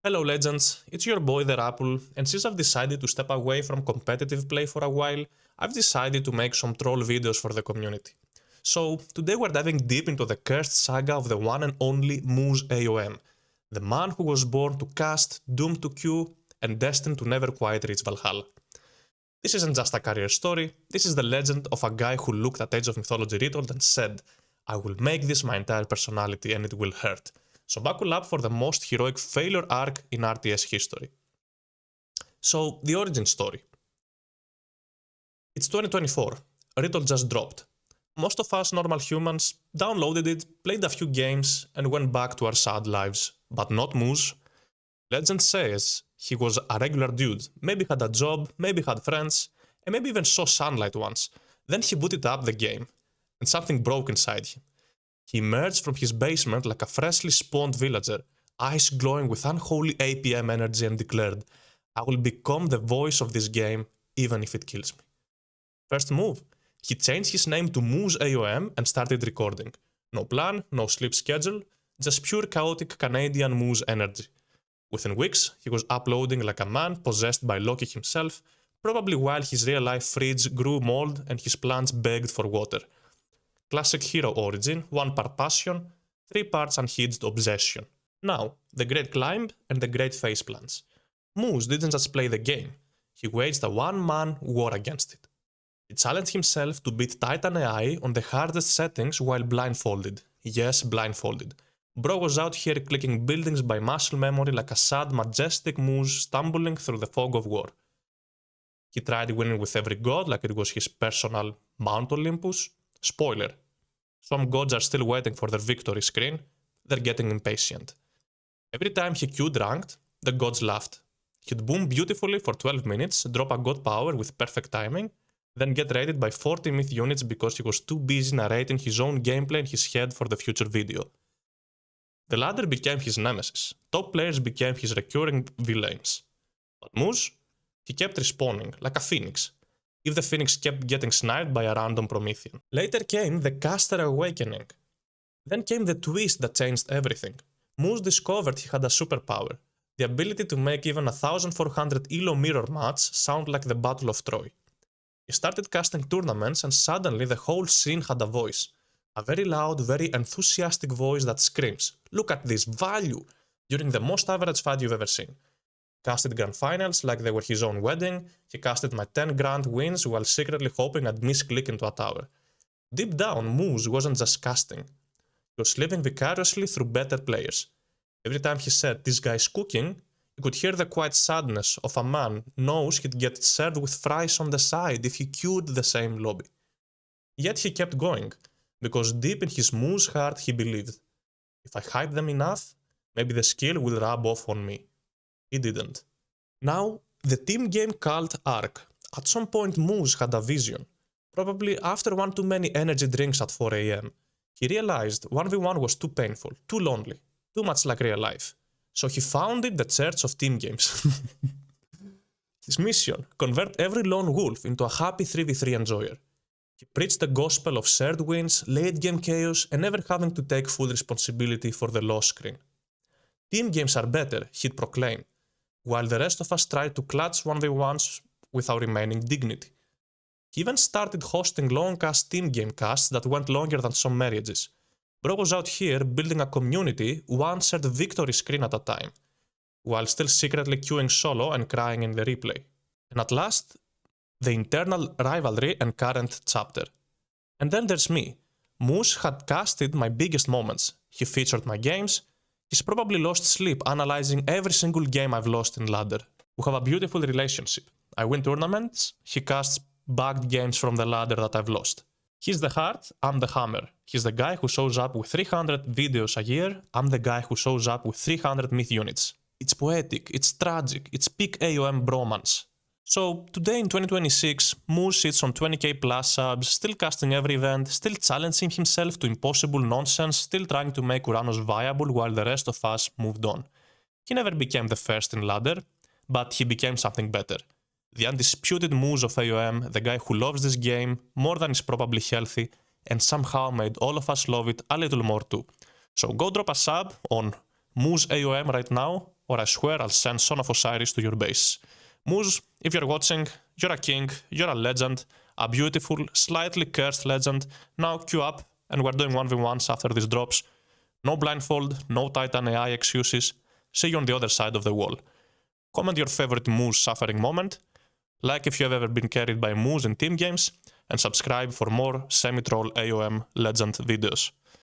Hello legends, it's your boy the Rapple, and since I've decided to step away from competitive play for a while, I've decided to make some troll videos for the community. So today we're diving deep into the cursed saga of the one and only Moose AOM, the man who was born to cast, doomed to queue, and destined to never quite reach Valhalla. This isn't just a career story, this is the legend of a guy who looked at Age of Mythology Retold and said, I will make this my entire personality and it will hurt. So buckle up for the most heroic failure arc in RTS history. So, the origin story. It's 2024. Retold just dropped. Most of us normal humans downloaded it, played a few games, and went back to our sad lives. But not Moose. Legend says he was a regular dude, maybe had a job, maybe had friends, and maybe even saw sunlight once. Then he booted up the game, and something broke inside him. He emerged from his basement like a freshly spawned villager, eyes glowing with unholy APM energy, and declared, I will become the voice of this game, even if it kills me. First move, he changed his name to Moose AOM and started recording. No plan, no sleep schedule, just pure chaotic Canadian Moose energy. Within weeks, he was uploading like a man possessed by Loki himself, probably while his real-life fridge grew mold and his plants begged for water. Classic hero origin, 1 part passion, 3 parts unhinged obsession. Now, the great climb and the great faceplants. Moose didn't just play the game, he waged a one-man war against it. He challenged himself to beat Titan AI on the hardest settings while blindfolded. Yes, blindfolded. Bro was out here clicking buildings by muscle memory like a sad, majestic moose stumbling through the fog of war. He tried winning with every god like it was his personal Mount Olympus. Spoiler. Some gods are still waiting for their victory screen, they're getting impatient. Every time he queued ranked, the gods laughed. He'd boom beautifully for 12 minutes, drop a god power with perfect timing, then get raided by 40 myth units because he was too busy narrating his own gameplay in his head for the future video. The ladder became his nemesis, top players became his recurring villains. But Moose, he kept respawning, like a phoenix, if the phoenix kept getting sniped by a random Promethean. Later came the caster awakening. Then came the twist that changed everything. Moose discovered he had a superpower, the ability to make even 1400 ELO mirror match sound like the Battle of Troy. He started casting tournaments and suddenly the whole scene had a voice. A very loud, very enthusiastic voice that screams, look at this value! During the most average fight you've ever seen. Casted grand finals like they were his own wedding, he casted my 10 grand wins while secretly hoping I'd misclick into a tower. Deep down, Moose wasn't just casting. He was living vicariously through better players. Every time he said, this guy's cooking, you could hear the quiet sadness of a man knows he'd get served with fries on the side if he queued the same lobby. Yet he kept going, because deep in his Moose heart he believed, if I hype them enough, maybe the skill will rub off on me. He didn't. Now, the team game cult arc. At some point Moose had a vision. Probably after one too many energy drinks at 4 AM. He realized 1v1 was too painful, too lonely, too much like real life. So he founded the Church of Team Games. His mission, convert every lone wolf into a happy 3v3 enjoyer. He preached the gospel of shared wins, late game chaos, and never having to take full responsibility for the loss screen. Team games are better, he'd proclaim, while the rest of us tried to clutch 1v1s with our remaining dignity. He even started hosting long-ass team game casts that went longer than some marriages. Bro was out here building a community one shared victory screen at a time, while still secretly queuing solo and crying in the replay. And at last, the internal rivalry and current chapter. And then there's me. Moose had casted my biggest moments. He featured my games. He's probably lost sleep analyzing every single game I've lost in ladder. We have a beautiful relationship. I win tournaments, he casts bugged games from the ladder that I've lost. He's the heart, I'm the hammer. He's the guy who shows up with 300 videos a year, I'm the guy who shows up with 300 myth units. It's poetic, it's tragic, it's peak AOM bromance. So, today in 2026, Moose sits on 20k plus subs, still casting every event, still challenging himself to impossible nonsense, still trying to make Uranos viable while the rest of us moved on. He never became the first in ladder, but he became something better. The undisputed Moose of AOM, the guy who loves this game more than is probably healthy, and somehow made all of us love it a little more too. So go drop a sub on Moose AOM right now, or I swear I'll send Son of Osiris to your base. Moose, if you're watching, you're a king, you're a legend, a beautiful, slightly cursed legend. Now queue up, and we're doing 1v1s after this drops. No blindfold, no Titan AI excuses. See you on the other side of the wall. Comment your favorite Moose suffering moment, like if you have ever been carried by Moose in team games, and subscribe for more semi-troll AOM legend videos.